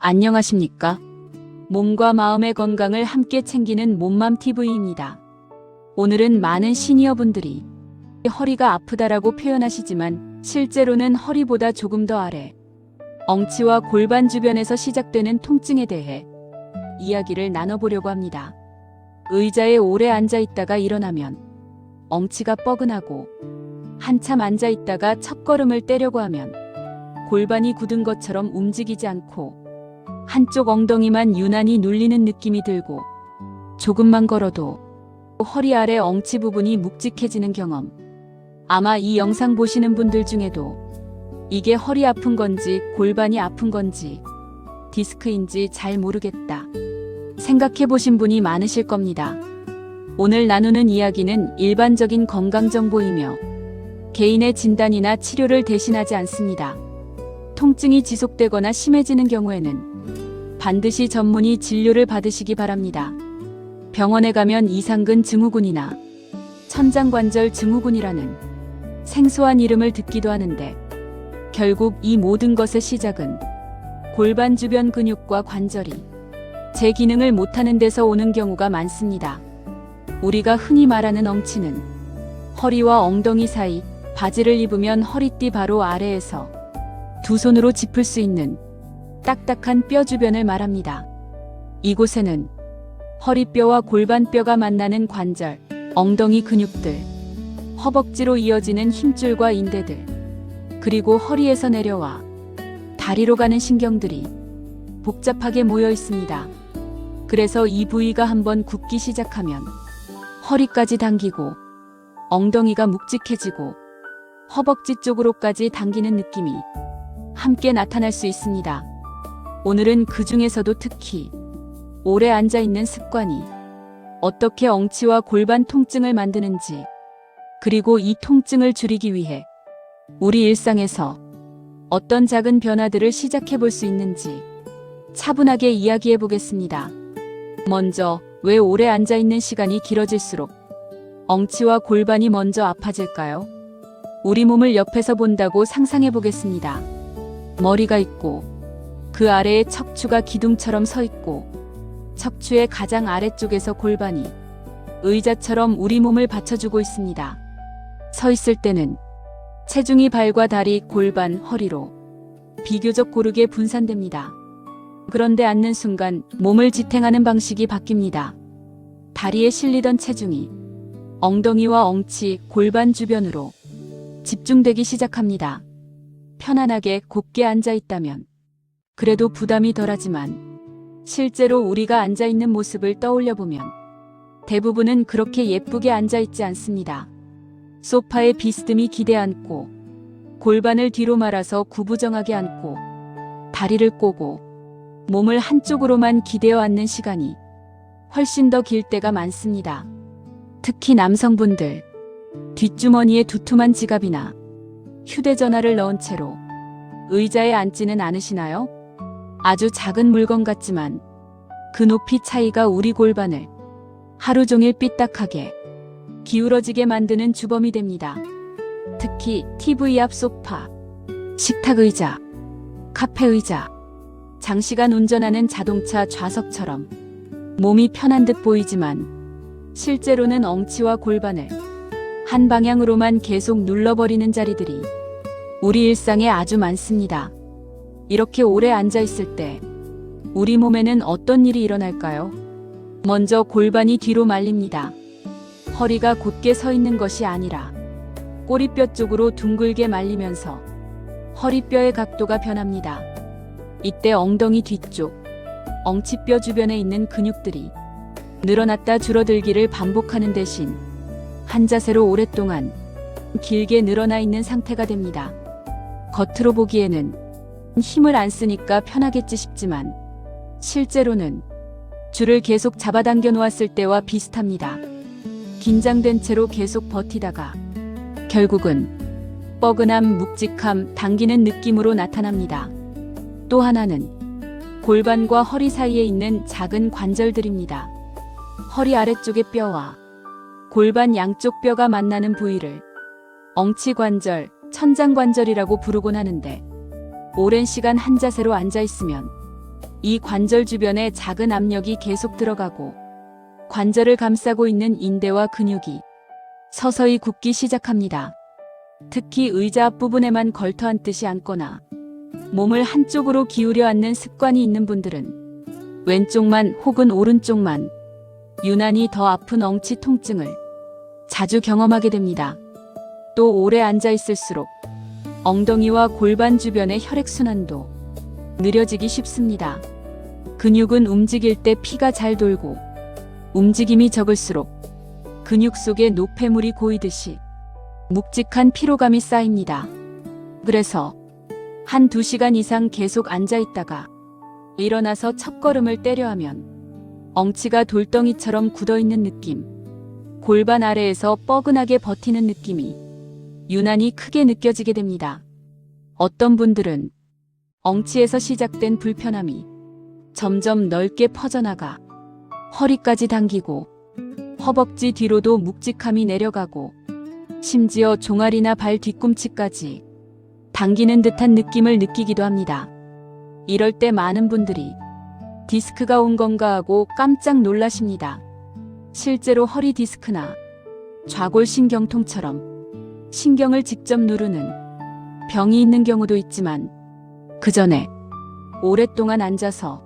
안녕하십니까? 몸과 마음의 건강을 함께 챙기는 몸맘TV입니다. 오늘은 많은 시니어분들이 허리가 아프다라고 표현하시지만 실제로는 허리보다 조금 더 아래, 엉치와 골반 주변에서 시작되는 통증에 대해 이야기를 나눠보려고 합니다. 의자에 오래 앉아 있다가 일어나면 엉치가 뻐근하고, 한참 앉아 있다가 첫걸음을 떼려고 하면 골반이 굳은 것처럼 움직이지 않고 한쪽 엉덩이만 유난히 눌리는 느낌이 들고, 조금만 걸어도 허리 아래 엉치 부분이 묵직해지는 경험. 아마 이 영상 보시는 분들 중에도 이게 허리 아픈 건지 골반이 아픈 건지 디스크인지 잘 모르겠다 생각해 보신 분이 많으실 겁니다. 오늘 나누는 이야기는 일반적인 건강 정보이며 개인의 진단이나 치료를 대신하지 않습니다. 통증이 지속되거나 심해지는 경우에는 반드시 전문의 진료를 받으시기 바랍니다. 병원에 가면 이상근 증후군이나 천장관절 증후군이라는 생소한 이름을 듣기도 하는데, 결국 이 모든 것의 시작은 골반 주변 근육과 관절이 제 기능을 못하는 데서 오는 경우가 많습니다. 우리가 흔히 말하는 엉치는 허리와 엉덩이 사이, 바지를 입으면 허리띠 바로 아래에서 두 손으로 짚을 수 있는 딱딱한 뼈 주변을 말합니다. 이곳에는 허리뼈와 골반뼈가 만나는 관절, 엉덩이 근육들, 허벅지로 이어지는 힘줄과 인대들, 그리고 허리에서 내려와 다리로 가는 신경들이 복잡하게 모여 있습니다. 그래서 이 부위가 한번 굽기 시작하면 허리까지 당기고, 엉덩이가 묵직해지고, 허벅지 쪽으로까지 당기는 느낌이 함께 나타날 수 있습니다. 오늘은 그 중에서도 특히 오래 앉아있는 습관이 어떻게 엉치와 골반 통증을 만드는지, 그리고 이 통증을 줄이기 위해 우리 일상에서 어떤 작은 변화들을 시작해 볼 수 있는지 차분하게 이야기해 보겠습니다. 먼저, 왜 오래 앉아있는 시간이 길어질수록 엉치와 골반이 먼저 아파질까요? 우리 몸을 옆에서 본다고 상상해 보겠습니다. 머리가 있고, 그 아래에 척추가 기둥처럼 서 있고, 척추의 가장 아래쪽에서 골반이 의자처럼 우리 몸을 받쳐주고 있습니다. 서 있을 때는 체중이 발과 다리, 골반, 허리로 비교적 고르게 분산됩니다. 그런데 앉는 순간 몸을 지탱하는 방식이 바뀝니다. 다리에 실리던 체중이 엉덩이와 엉치, 골반 주변으로 집중되기 시작합니다. 편안하게 곱게 앉아 있다면 그래도 부담이 덜하지만, 실제로 우리가 앉아 있는 모습을 떠올려 보면 대부분은 그렇게 예쁘게 앉아 있지 않습니다. 소파에 비스듬히 기대 앉고, 골반을 뒤로 말아서 구부정하게 앉고, 다리를 꼬고 몸을 한쪽으로만 기대어 앉는 시간이 훨씬 더 길 때가 많습니다. 특히 남성분들, 뒷주머니에 두툼한 지갑이나 휴대전화를 넣은 채로 의자에 앉지는 않으시나요? 아주 작은 물건 같지만 그 높이 차이가 우리 골반을 하루 종일 삐딱하게 기울어지게 만드는 주범이 됩니다. 특히 TV 앞 소파, 식탁 의자, 카페 의자, 장시간 운전하는 자동차 좌석처럼 몸이 편한 듯 보이지만 실제로는 엉치와 골반을 한 방향으로만 계속 눌러버리는 자리들이 우리 일상에 아주 많습니다. 이렇게 오래 앉아 있을 때 우리 몸에는 어떤 일이 일어날까요? 먼저 골반이 뒤로 말립니다. 허리가 곧게 서 있는 것이 아니라 꼬리뼈 쪽으로 둥글게 말리면서 허리뼈의 각도가 변합니다. 이때 엉덩이 뒤쪽, 엉치뼈 주변에 있는 근육들이 늘어났다 줄어들기를 반복하는 대신 한 자세로 오랫동안 길게 늘어나 있는 상태가 됩니다. 겉으로 보기에는 힘을 안 쓰니까 편하겠지 싶지만 실제로는 줄을 계속 잡아당겨 놓았을 때와 비슷합니다. 긴장된 채로 계속 버티다가 결국은 뻐근함, 묵직함, 당기는 느낌으로 나타납니다. 또 하나는 골반과 허리 사이에 있는 작은 관절들입니다. 허리 아래쪽의 뼈와 골반 양쪽 뼈가 만나는 부위를 엉치관절, 천장관절이라고 부르곤 하는데, 오랜 시간 한 자세로 앉아 있으면 이 관절 주변에 작은 압력이 계속 들어가고 관절을 감싸고 있는 인대와 근육이 서서히 굳기 시작합니다. 특히 의자 앞부분에만 걸터 앉듯이 앉거나 몸을 한쪽으로 기울여 앉는 습관이 있는 분들은 왼쪽만 혹은 오른쪽만 유난히 더 아픈 엉치 통증을 자주 경험하게 됩니다. 또 오래 앉아 있을수록 엉덩이와 골반 주변의 혈액순환도 느려지기 쉽습니다. 근육은 움직일 때 피가 잘 돌고 움직임이 적을수록 근육 속에 노폐물이 고이듯이 묵직한 피로감이 쌓입니다. 그래서 1~2시간 이상 계속 앉아 있다가 일어나서 첫걸음을 때려 하면 엉치가 돌덩이처럼 굳어있는 느낌, 골반 아래에서 뻐근하게 버티는 느낌이 유난히 크게 느껴지게 됩니다. 어떤 분들은 엉치에서 시작된 불편함이 점점 넓게 퍼져나가 허리까지 당기고 허벅지 뒤로도 묵직함이 내려가고 심지어 종아리나 발 뒤꿈치까지 당기는 듯한 느낌을 느끼기도 합니다. 이럴 때 많은 분들이 디스크가 온 건가 하고 깜짝 놀라십니다. 실제로 허리 디스크나 좌골신경통처럼 신경을 직접 누르는 병이 있는 경우도 있지만 그 전에 오랫동안 앉아서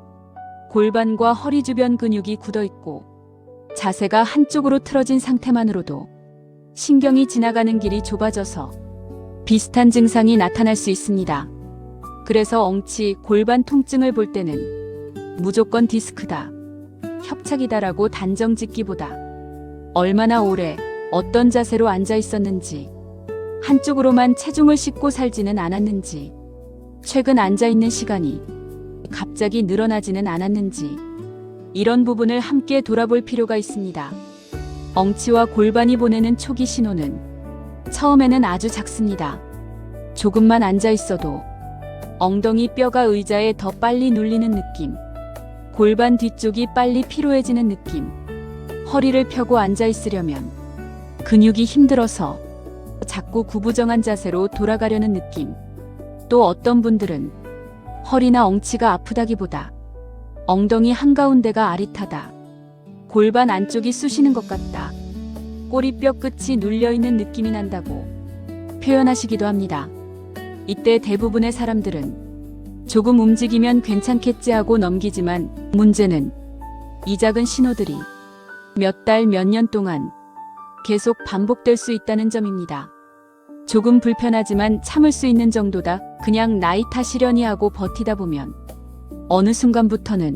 골반과 허리 주변 근육이 굳어있고 자세가 한쪽으로 틀어진 상태만으로도 신경이 지나가는 길이 좁아져서 비슷한 증상이 나타날 수 있습니다. 그래서 엉치, 골반 통증을 볼 때는 무조건 디스크다, 협착이다라고 단정 짓기보다 얼마나 오래 어떤 자세로 앉아 있었는지, 한쪽으로만 체중을 싣고 살지는 않았는지, 최근 앉아 있는 시간이 갑자기 늘어나지는 않았는지 이런 부분을 함께 돌아볼 필요가 있습니다. 엉치와 골반이 보내는 초기 신호는 처음에는 아주 작습니다. 조금만 앉아 있어도 엉덩이 뼈가 의자에 더 빨리 눌리는 느낌, 골반 뒤쪽이 빨리 피로해지는 느낌, 허리를 펴고 앉아 있으려면 근육이 힘들어서 자꾸 구부정한 자세로 돌아가려는 느낌, 또 어떤 분들은 허리나 엉치가 아프다기보다 엉덩이 한가운데가 아릿하다, 골반 안쪽이 쑤시는 것 같다, 꼬리뼈 끝이 눌려있는 느낌이 난다고 표현하시기도 합니다. 이때 대부분의 사람들은 조금 움직이면 괜찮겠지 하고 넘기지만 문제는 이 작은 신호들이 몇 달, 몇 년 동안 계속 반복될 수 있다는 점입니다. 조금 불편하지만 참을 수 있는 정도다, 그냥 나이 탓이려니 하고 버티다 보면 어느 순간부터는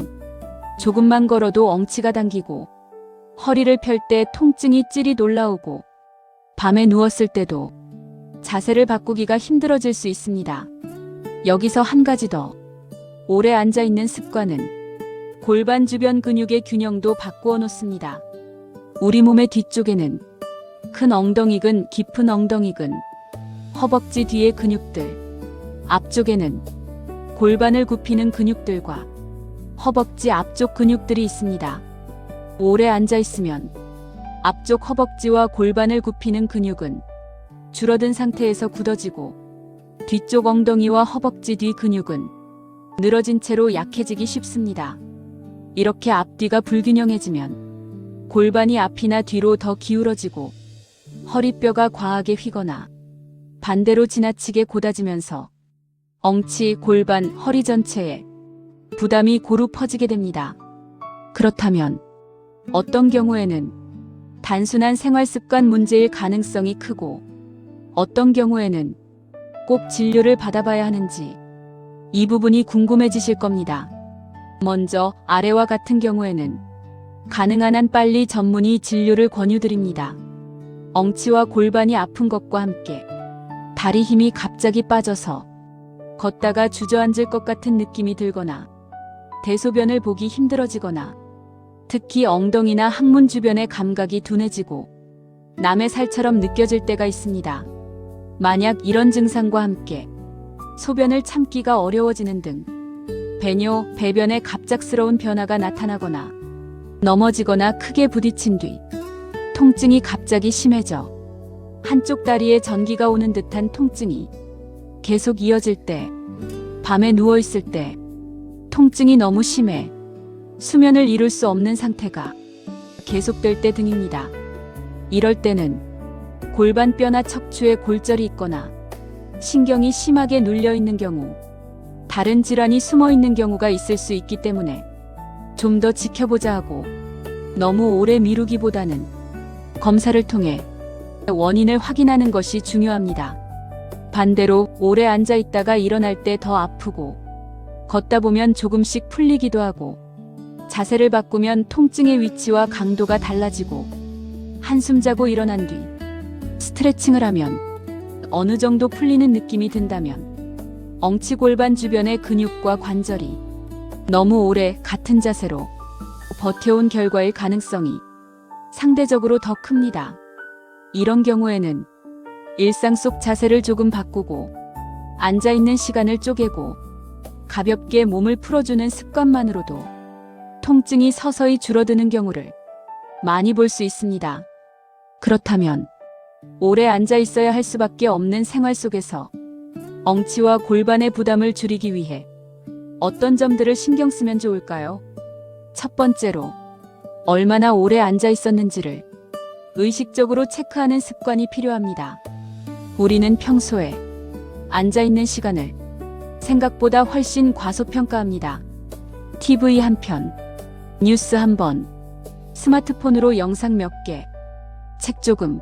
조금만 걸어도 엉치가 당기고 허리를 펼 때 통증이 찌릿 올라오고 밤에 누웠을 때도 자세를 바꾸기가 힘들어질 수 있습니다. 여기서 한 가지 더, 오래 앉아있는 습관은 골반 주변 근육의 균형도 바꾸어 놓습니다. 우리 몸의 뒤쪽에는 큰 엉덩이근, 깊은 엉덩이근, 허벅지 뒤의 근육들, 앞쪽에는 골반을 굽히는 근육들과 허벅지 앞쪽 근육들이 있습니다. 오래 앉아있으면 앞쪽 허벅지와 골반을 굽히는 근육은 줄어든 상태에서 굳어지고 뒤쪽 엉덩이와 허벅지 뒤 근육은 늘어진 채로 약해지기 쉽습니다. 이렇게 앞뒤가 불균형해지면 골반이 앞이나 뒤로 더 기울어지고 허리뼈가 과하게 휘거나 반대로 지나치게 곧아지면서 엉치, 골반, 허리 전체에 부담이 고루 퍼지게 됩니다. 그렇다면 어떤 경우에는 단순한 생활습관 문제일 가능성이 크고 어떤 경우에는 꼭 진료를 받아봐야 하는지 이 부분이 궁금해지실 겁니다. 먼저 아래와 같은 경우에는 가능한 한 빨리 전문의 진료를 권유드립니다. 엉치와 골반이 아픈 것과 함께 다리 힘이 갑자기 빠져서 걷다가 주저앉을 것 같은 느낌이 들거나 대소변을 보기 힘들어지거나 특히 엉덩이나 항문 주변의 감각이 둔해지고 남의 살처럼 느껴질 때가 있습니다. 만약 이런 증상과 함께 소변을 참기가 어려워지는 등 배뇨, 배변에 갑작스러운 변화가 나타나거나 넘어지거나 크게 부딪힌 뒤 통증이 갑자기 심해져 한쪽 다리에 전기가 오는 듯한 통증이 계속 이어질 때, 밤에 누워있을 때, 통증이 너무 심해 수면을 이룰 수 없는 상태가 계속될 때 등입니다. 이럴 때는 골반뼈나 척추에 골절이 있거나 신경이 심하게 눌려 있는 경우, 다른 질환이 숨어 있는 경우가 있을 수 있기 때문에 좀 더 지켜보자 하고 너무 오래 미루기보다는 검사를 통해 원인을 확인하는 것이 중요합니다. 반대로 오래 앉아 있다가 일어날 때 더 아프고 걷다 보면 조금씩 풀리기도 하고 자세를 바꾸면 통증의 위치와 강도가 달라지고 한숨 자고 일어난 뒤 스트레칭을 하면 어느 정도 풀리는 느낌이 든다면 엉치 골반 주변의 근육과 관절이 너무 오래 같은 자세로 버텨온 결과일 가능성이 상대적으로 더 큽니다. 이런 경우에는 일상 속 자세를 조금 바꾸고 앉아있는 시간을 쪼개고 가볍게 몸을 풀어주는 습관만으로도 통증이 서서히 줄어드는 경우를 많이 볼 수 있습니다. 그렇다면 오래 앉아 있어야 할 수밖에 없는 생활 속에서 엉치와 골반의 부담을 줄이기 위해 어떤 점들을 신경 쓰면 좋을까요? 첫 번째로, 얼마나 오래 앉아 있었는지를 의식적으로 체크하는 습관이 필요합니다. 우리는 평소에 앉아 있는 시간을 생각보다 훨씬 과소평가합니다. TV 한 편, 뉴스 한 번, 스마트폰으로 영상 몇 개, 책 조금,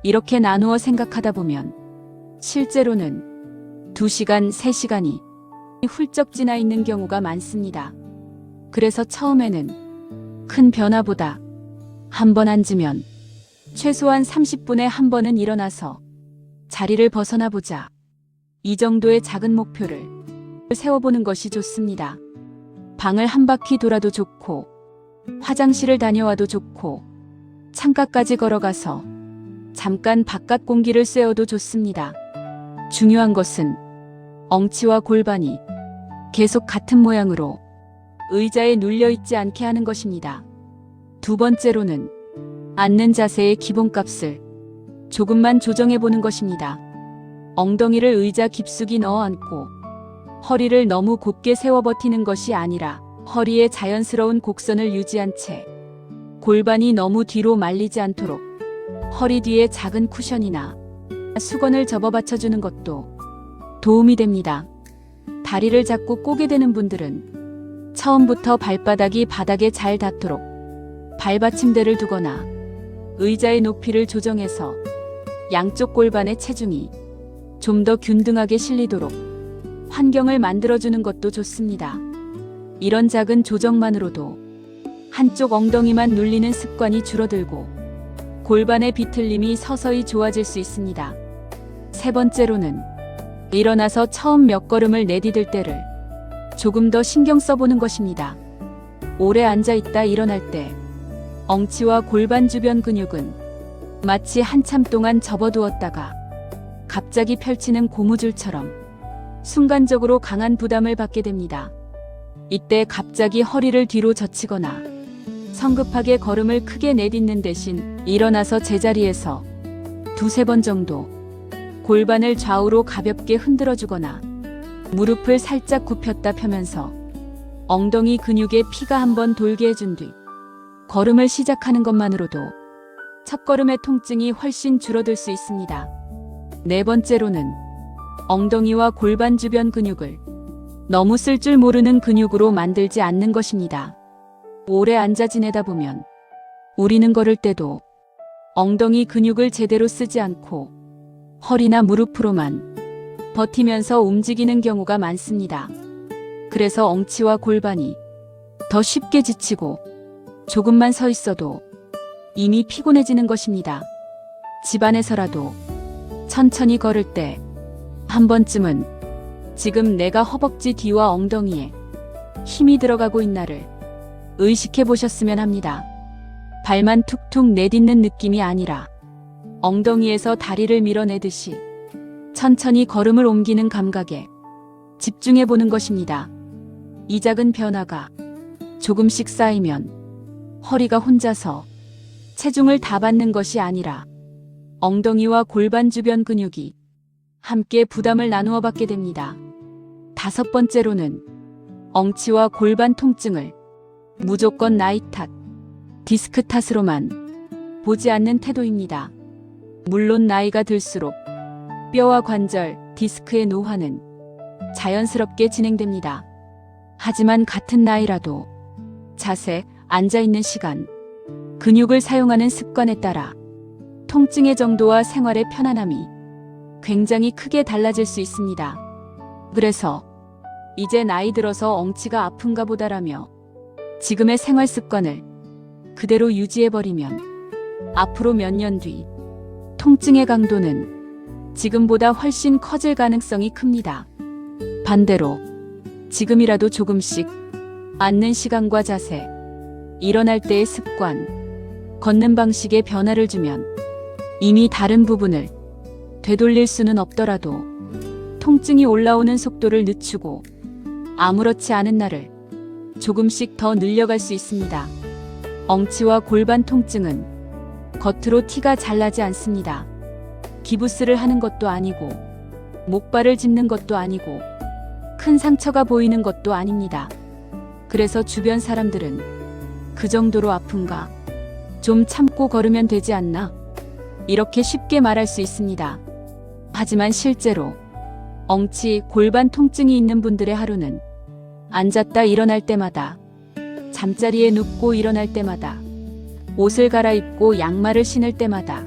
이렇게 나누어 생각하다 보면 실제로는 2시간, 3시간이 훌쩍 지나 있는 경우가 많습니다. 그래서 처음에는 큰 변화보다 한 번 앉으면 최소한 30분에 한 번은 일어나서 자리를 벗어나 보자. 이 정도의 작은 목표를 세워보는 것이 좋습니다. 방을 한 바퀴 돌아도 좋고, 화장실을 다녀와도 좋고, 창가까지 걸어가서 잠깐 바깥 공기를 쐬어도 좋습니다. 중요한 것은 엉치와 골반이 계속 같은 모양으로 의자에 눌려있지 않게 하는 것입니다. 두 번째로는 앉는 자세의 기본값을 조금만 조정해보는 것입니다. 엉덩이를 의자 깊숙이 넣어 앉고 허리를 너무 곧게 세워 버티는 것이 아니라 허리의 자연스러운 곡선을 유지한 채 골반이 너무 뒤로 말리지 않도록 허리 뒤에 작은 쿠션이나 수건을 접어 받쳐주는 것도 도움이 됩니다. 다리를 자꾸 꼬게 되는 분들은 처음부터 발바닥이 바닥에 잘 닿도록 발받침대를 두거나 의자의 높이를 조정해서 양쪽 골반의 체중이 좀 더 균등하게 실리도록 환경을 만들어주는 것도 좋습니다. 이런 작은 조정만으로도 한쪽 엉덩이만 눌리는 습관이 줄어들고 골반의 비틀림이 서서히 좋아질 수 있습니다. 세 번째로는 일어나서 처음 몇 걸음을 내디딜 때를 조금 더 신경 써보는 것입니다. 오래 앉아있다 일어날 때 엉치와 골반 주변 근육은 마치 한참 동안 접어두었다가 갑자기 펼치는 고무줄처럼 순간적으로 강한 부담을 받게 됩니다. 이때 갑자기 허리를 뒤로 젖히거나 성급하게 걸음을 크게 내딛는 대신 일어나서 제자리에서 2-3번 정도 골반을 좌우로 가볍게 흔들어주거나 무릎을 살짝 굽혔다 펴면서 엉덩이 근육에 피가 한번 돌게 해준 뒤 걸음을 시작하는 것만으로도 첫걸음의 통증이 훨씬 줄어들 수 있습니다. 네 번째로는 엉덩이와 골반 주변 근육을 너무 쓸 줄 모르는 근육으로 만들지 않는 것입니다. 오래 앉아 지내다 보면 우리는 걸을 때도 엉덩이 근육을 제대로 쓰지 않고 허리나 무릎으로만 버티면서 움직이는 경우가 많습니다. 그래서 엉치와 골반이 더 쉽게 지치고 조금만 서 있어도 이미 피곤해지는 것입니다. 집안에서라도 천천히 걸을 때 한 번쯤은 지금 내가 허벅지 뒤와 엉덩이에 힘이 들어가고 있나를 의식해 보셨으면 합니다. 발만 툭툭 내딛는 느낌이 아니라 엉덩이에서 다리를 밀어내듯이 천천히 걸음을 옮기는 감각에 집중해 보는 것입니다. 이 작은 변화가 조금씩 쌓이면 허리가 혼자서 체중을 다 받는 것이 아니라 엉덩이와 골반 주변 근육이 함께 부담을 나누어 받게 됩니다. 다섯 번째로는 엉치와 골반 통증을 무조건 나이 탓, 디스크 탓으로만 보지 않는 태도입니다. 물론 나이가 들수록 뼈와 관절, 디스크의 노화는 자연스럽게 진행됩니다. 하지만 같은 나이라도 자세, 앉아있는 시간, 근육을 사용하는 습관에 따라 통증의 정도와 생활의 편안함이 굉장히 크게 달라질 수 있습니다. 그래서 이제 나이 들어서 엉치가 아픈가 보다라며 지금의 생활 습관을 그대로 유지해버리면 앞으로 몇 년 뒤 통증의 강도는 지금보다 훨씬 커질 가능성이 큽니다. 반대로 지금이라도 조금씩 앉는 시간과 자세, 일어날 때의 습관, 걷는 방식에 변화를 주면 이미 다른 부분을 되돌릴 수는 없더라도 통증이 올라오는 속도를 늦추고 아무렇지 않은 날을 조금씩 더 늘려갈 수 있습니다. 엉치와 골반 통증은 겉으로 티가 잘 나지 않습니다. 기부스를 하는 것도 아니고 목발을 짚는 것도 아니고 큰 상처가 보이는 것도 아닙니다. 그래서 주변 사람들은 그 정도로 아픈가? 좀 참고 걸으면 되지 않나? 이렇게 쉽게 말할 수 있습니다. 하지만 실제로 엉치, 골반 통증이 있는 분들의 하루는 앉았다 일어날 때마다, 잠자리에 눕고 일어날 때마다, 옷을 갈아입고 양말을 신을 때마다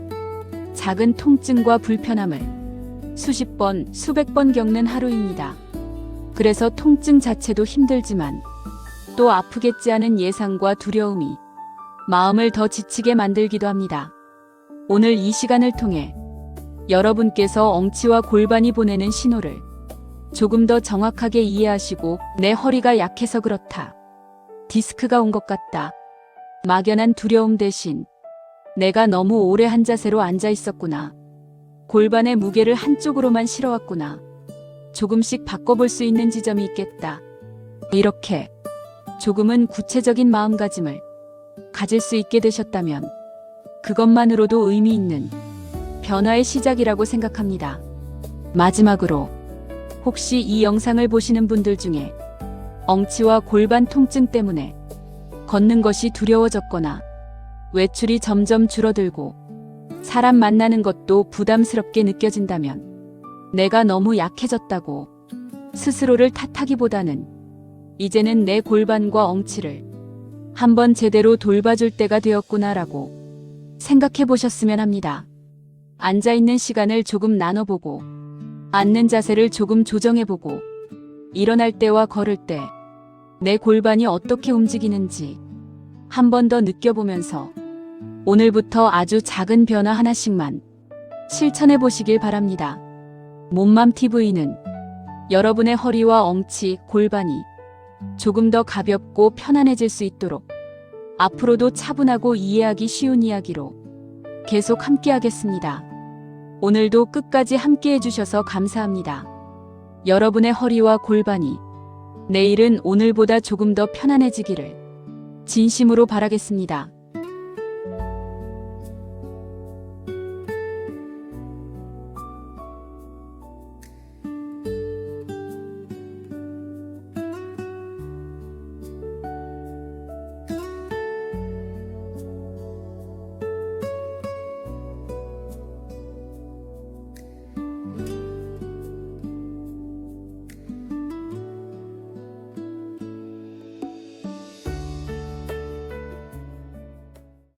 작은 통증과 불편함을 수십 번, 수백 번 겪는 하루입니다. 그래서 통증 자체도 힘들지만 또 아프겠지 하는 예상과 두려움이 마음을 더 지치게 만들기도 합니다. 오늘 이 시간을 통해 여러분께서 엉치와 골반이 보내는 신호를 조금 더 정확하게 이해하시고 내 허리가 약해서 그렇다. 디스크가 온 것 같다. 막연한 두려움 대신 내가 너무 오래 한 자세로 앉아 있었구나. 골반의 무게를 한쪽으로만 실어왔구나. 조금씩 바꿔볼 수 있는 지점이 있겠다. 이렇게 조금은 구체적인 마음가짐을 가질 수 있게 되셨다면 그것만으로도 의미 있는 변화의 시작이라고 생각합니다. 마지막으로 혹시 이 영상을 보시는 분들 중에 엉치와 골반 통증 때문에 걷는 것이 두려워졌거나 외출이 점점 줄어들고 사람 만나는 것도 부담스럽게 느껴진다면 내가 너무 약해졌다고 스스로를 탓하기보다는 이제는 내 골반과 엉치를 한번 제대로 돌봐줄 때가 되었구나라고 생각해 보셨으면 합니다. 앉아있는 시간을 조금 나눠보고 앉는 자세를 조금 조정해보고 일어날 때와 걸을 때 내 골반이 어떻게 움직이는지 한 번 더 느껴보면서 오늘부터 아주 작은 변화 하나씩만 실천해 보시길 바랍니다. 몸맘TV는 여러분의 허리와 엉치, 골반이 조금 더 가볍고 편안해질 수 있도록 앞으로도 차분하고 이해하기 쉬운 이야기로 계속 함께하겠습니다. 오늘도 끝까지 함께해 주셔서 감사합니다. 여러분의 허리와 골반이 내일은 오늘보다 조금 더 편안해지기를 진심으로 바라겠습니다.